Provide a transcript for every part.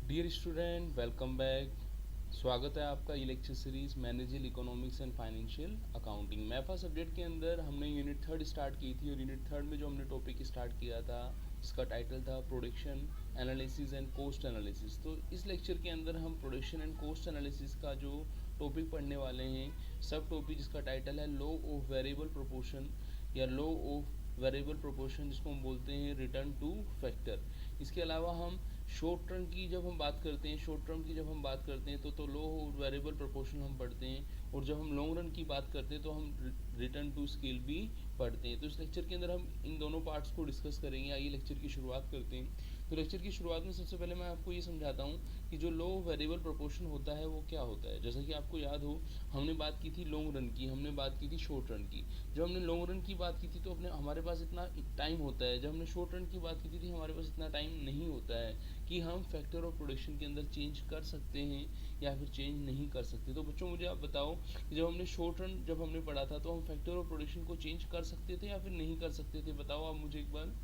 Dear student, welcome back. स्वागत है आपका e lecture series managerial economics and financial accounting. MEFA subject के अंदर हमने यूनिट थर्ड स्टार्ट की थी और यूनिट थर्ड में जो हमने टॉपिक स्टार्ट किया था इसका टाइटल था production analysis and cost analysis. तो इस लेक्चर के अंदर हम प्रोडक्शन एंड कॉस्ट एनालिसिस का जो टॉपिक पढ़ने वाले हैं, सब टॉपिक जिसका टाइटल है लॉ ऑफ वेरिएबल प्रोपोर्शन या लॉ ऑफ वेरिएबल प्रोपोर्शन, जिसको हम बोलते हैं रिटर्न टू फैक्टर। इसके अलावा हम शॉर्ट टर्म की जब हम बात करते हैं तो लो वेरिएबल प्रोपोर्शन हम पढ़ते हैं, और जब हम लॉन्ग रन की बात करते हैं तो हम रिटर्न टू स्केल भी पढ़ते हैं। तो इस लेक्चर के अंदर हम इन दोनों पार्ट्स को डिस्कस करेंगे। आइए लेक्चर की शुरुआत करते हैं। तो लेक्चर की शुरुआत में सबसे पहले मैं आपको ये समझाता हूँ कि जो लो वेरिएबल प्रोपोर्शन होता है वो क्या होता है। जैसा कि आपको याद हो, हमने बात की थी लॉन्ग रन की, हमने बात की थी शॉर्ट रन की। जब हमने लॉन्ग रन की बात की थी तो अपने हमारे पास इतना टाइम होता है, जब हमने शॉर्ट रन की बात की थी हमारे पास इतना टाइम नहीं होता है कि हम फैक्टर ऑफ प्रोडक्शन के अंदर चेंज कर सकते हैं या फिर चेंज नहीं कर सकते। तो बच्चों मुझे आप बताओ कि जब हमने शॉर्ट रन जब हमने पढ़ा था तो हम फैक्टर ऑफ प्रोडक्शन को चेंज कर सकते थे या फिर नहीं कर सकते थे? बताओ आप मुझे एक बार।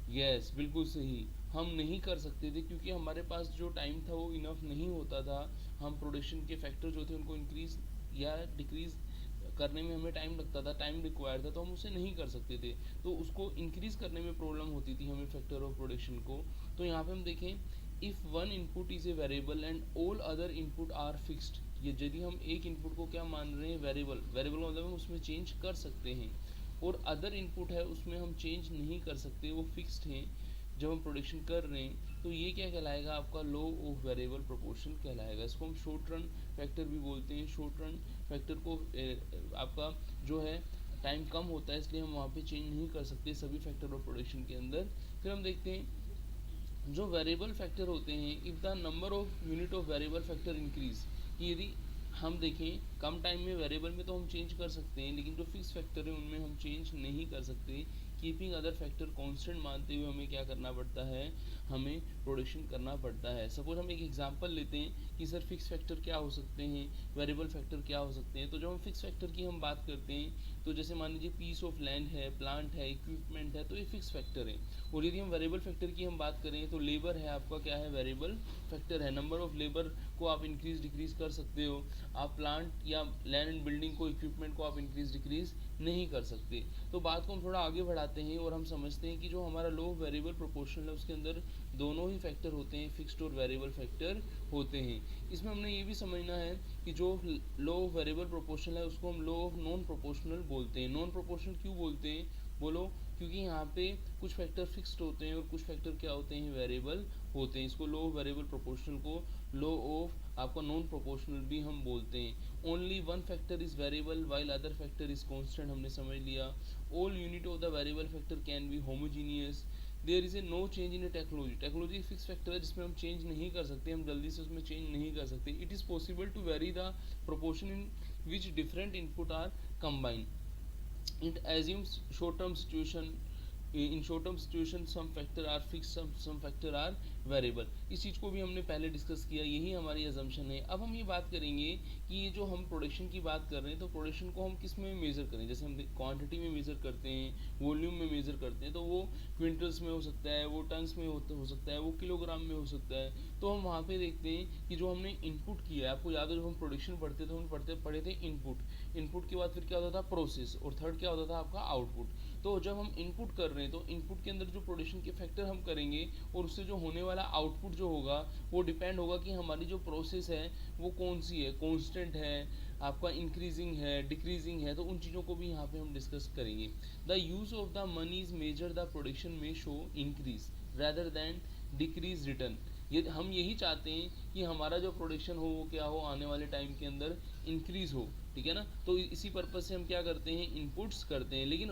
यस, बिल्कुल सही। हम नहीं कर सकते थे क्योंकि हमारे पास जो टाइम था वो इनफ नहीं होता था। हम प्रोडक्शन के फैक्टर जो थे उनको इंक्रीज या डिक्रीज करने में हमें टाइम लगता था, टाइम रिक्वायर्ड था, तो हम उसे नहीं कर सकते थे। तो उसको इंक्रीज करने में प्रॉब्लम होती थी हमें फैक्टर ऑफ प्रोडक्शन को। तो यहाँ पे हम देखें, if one input is a variable and all other input are fixed. ये यदि हम एक इनपुट को क्या मान रहे हैं, वेरिएबल। वेरिएबल का मतलब हम उसमें चेंज कर सकते हैं, और अदर इनपुट है उसमें हम चेंज नहीं कर सकते, वो फिक्स्ड हैं जब हम प्रोडक्शन कर रहे हैं, तो ये क्या कहलाएगा? आपका लॉ ऑफ वेरिएबल प्रोपोर्शन कहलाएगा। इसको हम शॉर्ट रन फैक्टर भी बोलते हैं। शॉर्ट रन फैक्टर को आपका जो है टाइम कम होता है इसलिए हम वहाँ पे चेंज नहीं कर सकते सभी फैक्टर ऑफ प्रोडक्शन के अंदर। फिर हम देखते हैं जो वेरिएबल फैक्टर होते हैं, if the number of unit of variable factor increase, कि यदि हम देखें कम टाइम में वेरिएबल में तो हम चेंज कर सकते हैं, लेकिन जो फिक्स फैक्टर है उनमें हम चेंज नहीं कर सकते। कीपिंग अदर फैक्टर कांस्टेंट मानते हुए हमें क्या करना पड़ता है, हमें प्रोडक्शन करना पड़ता है। सपोज हम एक एग्जांपल लेते हैं कि सर फिक्स फैक्टर क्या हो सकते हैं, वेरिएबल फैक्टर क्या हो सकते हैं। तो जब हम फिक्स फैक्टर की हम बात करते हैं तो जैसे मान लीजिए पीस ऑफ लैंड है, प्लांट है, इक्विपमेंट है, तो ये फिक्स फैक्टर है। और यदि हम वेरिएबल फैक्टर की हम बात करें तो लेबर है आपका, क्या है, वेरिएबल फैक्टर है। नंबर ऑफ लेबर को आप इंक्रीज डिक्रीज कर सकते हो। आप प्लांट या लैंड एंड बिल्डिंग को, इक्विपमेंट को आप इंक्रीज डिक्रीज नहीं कर सकते। तो बात को हम थोड़ा आगे बढ़ाते हैं और हम समझते हैं कि जो हमारा लो वेरिएबल प्रोपोर्शनल है उसके अंदर दोनों ही फैक्टर होते हैं, फिक्स्ड और वेरिएबल फैक्टर होते हैं। इसमें हमने ये भी समझना है कि जो लो वेरिएबल प्रोपोर्शनल है उसको हम लो ऑफ नॉन प्रोपोर्शनल बोलते हैं। नॉन प्रोपोर्शनल क्यों बोलते हैं, बोलो? क्योंकि यहाँ पे कुछ फैक्टर फिक्स्ड होते हैं और कुछ फैक्टर क्या होते हैं, वेरिएबल होते हैं। इसको लो वेरिएबल प्रोपोर्शनल को लो ऑफ आपका नॉन प्रोपोर्शनल भी हम बोलते हैं। Only one factor is variable while other factor is constant, हमने समझ लिया। All unit of the variable factor can be homogeneous. There is a no change in a technology. Technology fix factor है जिसमें हम चेंज नहीं कर सकते, हम जल्दी से उसमें चेंज नहीं कर सकते। It is possible to vary the proportion in which different input are combined. It assumes short term situation. In short term situation some factor are fixed, some factor are variable। इस चीज़ को भी हमने पहले discuss किया, यही हमारी assumption है। अब हम ये बात करेंगे कि ये जो हम प्रोडक्शन की बात कर रहे हैं तो प्रोडक्शन को हम किस में मेज़र करें। जैसे हम क्वांटिटी में मेज़र करते हैं, वॉल्यूम में मेज़र करते हैं, तो वो क्विंटल्स में हो सकता है, वो टन्स में हो सकता है, वो किलोग्राम में हो सकता है। तो हम वहाँ पे देखते हैं कि जो हमने इनपुट किया है, आपको याद है जब हम प्रोडक्शन पढ़ते थे हम पढ़े थे इनपुट। इनपुट के बाद फिर क्या होता था, प्रोसेस, और थर्ड क्या होता था आपका, आउटपुट। तो जब हम इनपुट कर रहे हैं तो इनपुट के अंदर जो प्रोडक्शन के फैक्टर हम करेंगे और उससे जो होने वाला आउटपुट जो होगा वो डिपेंड होगा कि हमारी जो प्रोसेस है वो कौन सी है, कांस्टेंट है, आपका इंक्रीजिंग है, डिक्रीजिंग है। तो उन चीज़ों को भी यहाँ पे हम डिस्कस करेंगे। The use of the money is major the production में show increase rather than decrease return. ये हम यही चाहते हैं कि हमारा जो प्रोडक्शन हो वो क्या हो, आने वाले टाइम के अंदर इंक्रीज हो, ठीक है ना। तो इसी पर्पज़ से हम क्या करते हैं, इनपुट्स करते हैं। लेकिन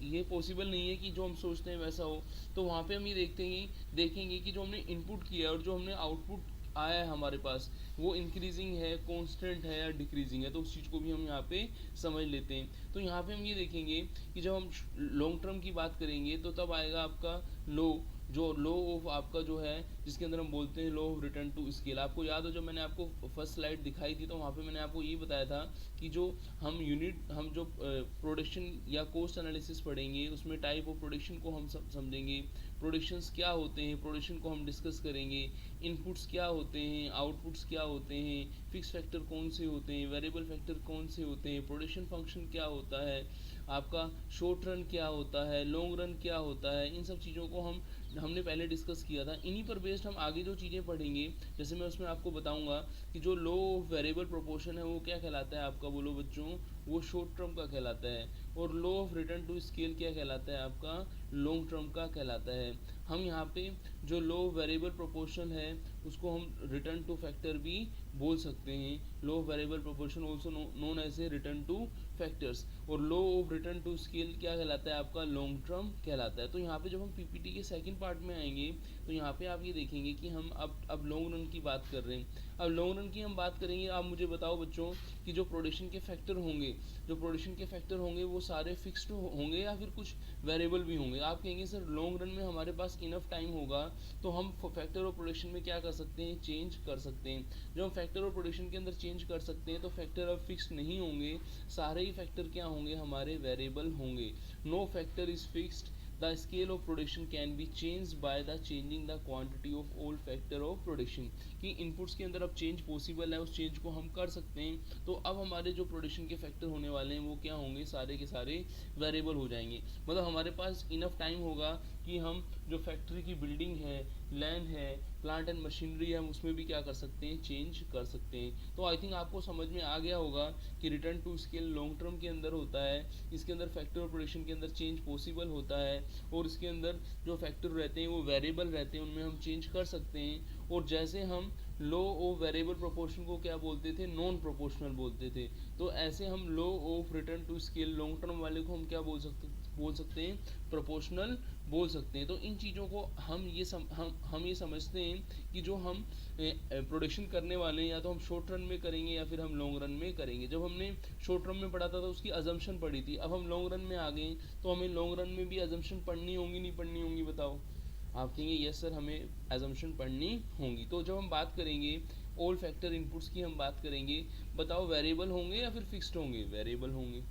ये पॉसिबल नहीं है कि जो हम सोचते हैं वैसा हो। तो वहाँ पे हम ये देखेंगे कि जो हमने इनपुट किया और जो हमने आउटपुट आया है हमारे पास वो इंक्रीजिंग है, कांस्टेंट है या डिक्रीजिंग है। तो उस चीज़ को भी हम यहाँ पे समझ लेते हैं। तो यहाँ पे हम ये देखेंगे कि जब हम लॉन्ग टर्म की बात करेंगे तो तब आएगा आपका लो, जो लो ऑफ आपका जो है जिसके अंदर हम बोलते हैं लो ऑफ रिटर्न टू स्केल। आपको याद हो जब मैंने आपको फर्स्ट स्लाइड दिखाई थी तो वहाँ पे मैंने आपको ये बताया था कि जो हम जो प्रोडक्शन या कोस्ट एनालिसिस पढ़ेंगे उसमें टाइप ऑफ प्रोडक्शन को हम समझेंगे, प्रोडक्शंस क्या होते हैं, प्रोडक्शन को हम डिस्कस करेंगे, इनपुट्स क्या होते हैं, आउटपुट्स क्या होते हैं, फिक्स फैक्टर कौन से होते हैं, वेरिएबल फैक्टर कौन से होते हैं, प्रोडक्शन फंक्शन क्या होता है, आपका शॉर्ट रन क्या होता है, लॉन्ग रन क्या होता है, इन सब चीज़ों को हमने पहले डिस्कस किया था। इन्हीं पर बेस्ड हम आगे जो चीज़ें पढ़ेंगे, जैसे मैं उसमें आपको बताऊंगा कि जो लो ऑफ वेरिएबल प्रोपोर्शन है वो क्या कहलाता है आपका, बोलो बच्चों, वो शॉर्ट टर्म का कहलाता है। और law of return to scale क्या कहलाता है आपका, लॉन्ग टर्म का कहलाता है। हम यहाँ पे जो लो वेरिएबल प्रोपोर्शन है उसको हम रिटर्न टू फैक्टर भी बोल सकते हैं। Law variable proportion also known as a return to factors. और law of return to scale क्या कहलाता है आपका, लॉन्ग टर्म कहलाता है। तो यहाँ पे जब हम पीपीटी के सेकंड पार्ट में आएंगे तो यहाँ पे आप ये देखेंगे कि हम अब लॉन्ग रन की बात कर रहे हैं। अब लॉन्ग रन की हम बात करेंगे। आप मुझे बताओ बच्चों कि जो प्रोडक्शन के फैक्टर होंगे, जो प्रोडक्शन के फैक्टर होंगे वो सारे फिक्स्ड होंगे या फिर कुछ वेरिएबल भी होंगे। आप कहेंगे सर लॉन्ग रन में हमारे पास इनफ टाइम होगा तो हम फैक्टर ऑफ प्रोडक्शन में क्या कर सकते हैं, चेंज कर सकते हैं। जब हम फैक्टर ऑफ प्रोडक्शन के अंदर चेंज कर सकते हैं तो फैक्टर अब फिक्स्ड नहीं होंगे, सारे ही फैक्टर क्या होंगे, हमारे वेरिएबल होंगे। No factor is fixed, the scale of production can be changed by the changing the quantity of all factor of production। कि इनपुट्स के अंदर अब चेंज पॉसिबल है, उस चेंज को हम कर सकते हैं। तो अब हमारे जो प्रोडक्शन के फैक्टर होने वाले हैं वो क्या होंगे, सारे के सारे वेरिएबल हो जाएंगे। मतलब हमारे पास इनफ टाइम होगा कि हम जो फैक्ट्री की बिल्डिंग है, लैंड है, प्लांट एंड मशीनरी है, हम उसमें भी क्या कर सकते हैं, चेंज कर सकते हैं। तो आई थिंक आपको समझ में आ गया होगा कि return to scale long term के अंदर होता है। इसके अंदर फैक्टर ऑफ प्रोडक्शन के अंदर चेंज पॉसिबल होता है और इसके अंदर जो फैक्टर रहते हैं वो वेरिएबल रहते हैं, उनमें हम चेंज कर सकते हैं। और जैसे हम लो ऑफ वेरिएबल प्रोपोर्शन को क्या बोलते थे, नॉन प्रोपोर्शनल बोलते थे, तो ऐसे हम law of return to scale long term वाले को हम क्या बोल सकते हैं, प्रोपोर्शनल बोल सकते हैं। तो इन चीज़ों को हम ये समझते हैं कि जो हम प्रोडक्शन करने वाले हैं या तो हम शॉर्ट रन में करेंगे या फिर हम लॉन्ग रन में करेंगे। जब हमने शॉर्ट रन में पढ़ा था तो उसकी अजम्पशन पढ़ी थी, अब हम लॉन्ग रन में आ गए तो हमें लॉन्ग रन में भी अजम्पशन पढ़नी होंगी नहीं पढ़नी होंगी, बताओ। आप कहेंगे यस सर हमें एजम्पशन पढ़नी होंगी। तो जब हम बात करेंगे ऑल फैक्टर इनपुट्स की, हम बात करेंगे, बताओ वेरिएबल होंगे या फिर फिक्स्ड होंगे, वेरिएबल होंगे,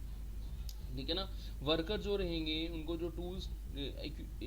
ठीक है ना। वर्कर जो रहेंगे उनको जो टूल्स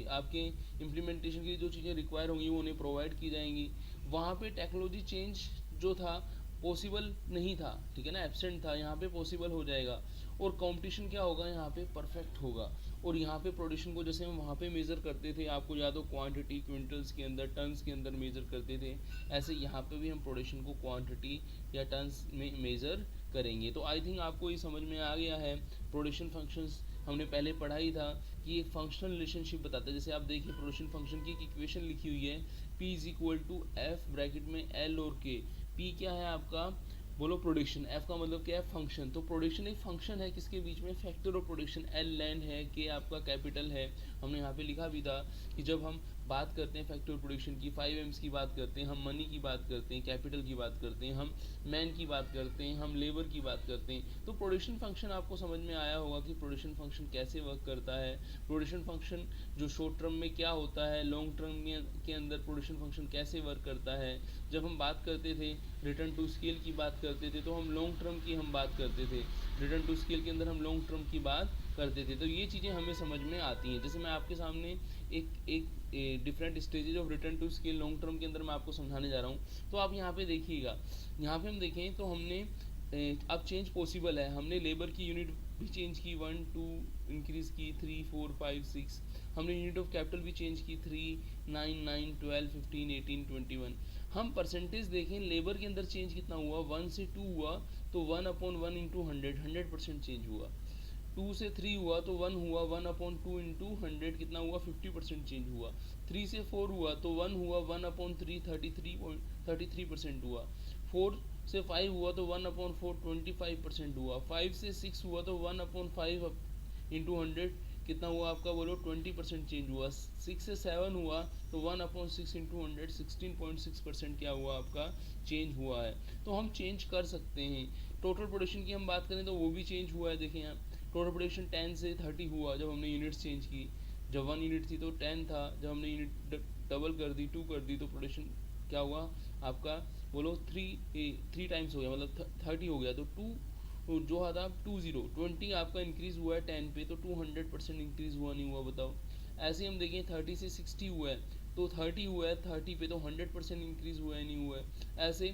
आपके इम्प्लीमेंटेशन की जो चीज़ें रिक्वायर होंगी वो उन्हें प्रोवाइड की जाएंगी। वहाँ पे टेक्नोलॉजी चेंज जो था पॉसिबल नहीं था, ठीक है ना, एब्सेंट था, यहाँ पे पॉसिबल हो जाएगा। और कंपटीशन क्या होगा, यहाँ पे परफेक्ट होगा। और यहाँ पे प्रोडक्शन को जैसे हम वहाँ पे मेज़र करते थे, आपको याद हो क्वांटिटी क्विंटल्स के अंदर, टन्स के अंदर मेज़र करते थे, ऐसे यहाँ पे भी हम प्रोडक्शन को क्वांटिटी या टन्स में मेज़र करेंगे। तो आई थिंक आपको ये समझ में आ गया है। प्रोडक्शन फंक्शंस हमने पहले पढ़ा ही था कि एक फंक्शनल रिलेशनशिप बताता है। जैसे आप देखिए प्रोडक्शन फंक्शन की एक इक्वेशन लिखी हुई है, P is equal to F bracket में L और K। P क्या है आपका, बोलो प्रोडक्शन, एफ का मतलब क्या है, फंक्शन। तो प्रोडक्शन एक फंक्शन है किसके बीच में, factor of production. L land है, के आपका कैपिटल है। हमने यहाँ पे लिखा भी था कि जब हम बात करते हैं फैक्टर ऑफ प्रोडक्शन की, 5 M's की बात करते हैं, हम मनी की बात करते हैं, कैपिटल की बात करते हैं, हम मैन की बात करते हैं, हम लेबर की बात करते हैं। तो प्रोडक्शन फंक्शन आपको समझ में आया होगा कि प्रोडक्शन फंक्शन कैसे वर्क करता है। प्रोडक्शन फंक्शन जो शॉर्ट टर्म में क्या होता है, लॉन्ग टर्म के अंदर प्रोडक्शन फंक्शन कैसे वर्क करता है। जब हम बात करते थे रिटर्न टू स्केल की बात करते थे तो हम लॉन्ग टर्म की हम बात करते थे, रिटर्न टू स्केल के अंदर हम लॉन्ग टर्म की बात करते थे। तो ये चीज़ें हमें समझ में आती हैं। जैसे मैं आपके सामने एक different stages of return to scale long term के अंदर मैं आपको समझाने जा रहा हूँ। तो आप यहाँ पे देखिएगा, यहाँ पे हम देखें तो हमने अब चेंज पॉसिबल है। हमने लेबर की यूनिट भी चेंज की, 1 2 इंक्रीज़ की, 3 4 5 6। हमने यूनिट ऑफ कैपिटल भी चेंज की, 3 9 9 12 15 18 21। हम परसेंटेज देखें लेबर के अंदर चेंज कितना हुआ, 1 से 2 हुआ तो 1/1 इंटू 100% चेंज हुआ। 2 से 3 हुआ तो 1 हुआ, 1/2 इंटू 100 कितना हुआ, 50% चेंज हुआ। 3 से 4 हुआ तो 1 हुआ, 1/3 33% हुआ। 4 से 5 हुआ तो 1/4 25% हुआ। 5 से 6 हुआ तो 1/5 इंटू 100 कितना हुआ आपका, बोलो 20% चेंज हुआ। 6 से 7 हुआ तो 1/6 इंटू 100 16.6% क्या हुआ आपका, चेंज हुआ है। तो हम चेंज कर सकते हैं। टोटल प्रोडक्शन की हम बात करें तो वो भी चेंज हुआ है। देखें यहाँ टोटल प्रोडक्शन 10 से 30 हुआ जब हमने यूनिट्स चेंज की। जब 1 यूनिट थी तो 10 था, जब हमने यूनिट डबल कर दी, 2 कर दी, तो प्रोडक्शन क्या हुआ आपका, बोलो 3 टाइम्स हो गया, मतलब 30 हो गया। तो 2 जो था 20 आपका इंक्रीज़ हुआ है 10 पे, तो 200% इंक्रीज़ हुआ नहीं हुआ, बताओ। ऐसे हम देखें 30 से 60 हुआ है तो 30 हुआ है, 30 पे तो 100% इंक्रीज़ हुआ है नहीं हुआ है। ऐसे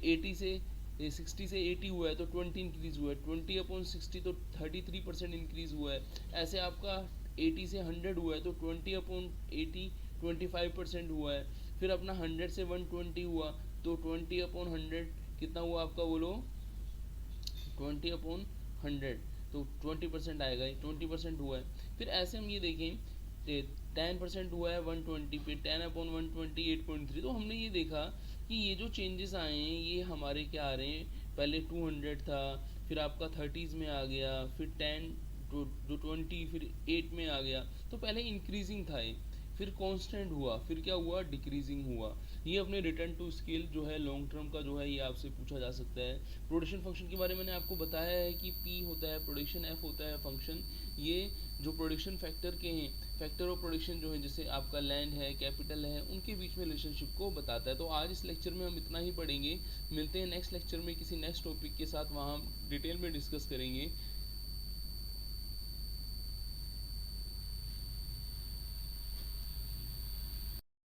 80 से 60 से 80 हुआ है तो 20 इंक्रीज़ हुआ है, 20/60 तो 33% इंक्रीज़ हुआ है। ऐसे आपका 80 से 100 हुआ है तो 20/80 25% हुआ है। फिर अपना 100 से 120 हुआ तो 20/100 कितना हुआ आपका बोलो, 20/100 तो 20% आएगा, 20% हुआ है। फिर ऐसे हम ये देखें 10% हुआ है 120 पे, 10/120 8.3। तो हमने ये देखा कि ये जो चेंजेस आए हैं ये हमारे क्या आ रहे हैं, पहले 200 था, फिर आपका 30s में आ गया, फिर 10 जो 20, फिर 8 में आ गया। तो पहले इंक्रीजिंग था ये, फिर कांस्टेंट हुआ, फिर क्या हुआ, डिक्रीजिंग हुआ। ये अपने रिटर्न टू स्केल जो है लॉन्ग टर्म का जो है ये आपसे पूछा जा सकता है। प्रोडक्शन फंक्शन के बारे में मैंने आपको बताया है कि पी होता है प्रोडक्शन, एफ होता है फंक्शन। ये जो प्रोडक्शन फैक्टर के हैं, फैक्टर ऑफ प्रोडक्शन जो है जैसे आपका लैंड है, कैपिटल है, उनके बीच में रिलेशनशिप को बताता है। तो आज इस लेक्चर में हम इतना ही पढ़ेंगे, मिलते हैं नेक्स्ट लेक्चर में किसी नेक्स्ट टॉपिक के साथ, वहाँ हम डिटेल में डिस्कस करेंगे।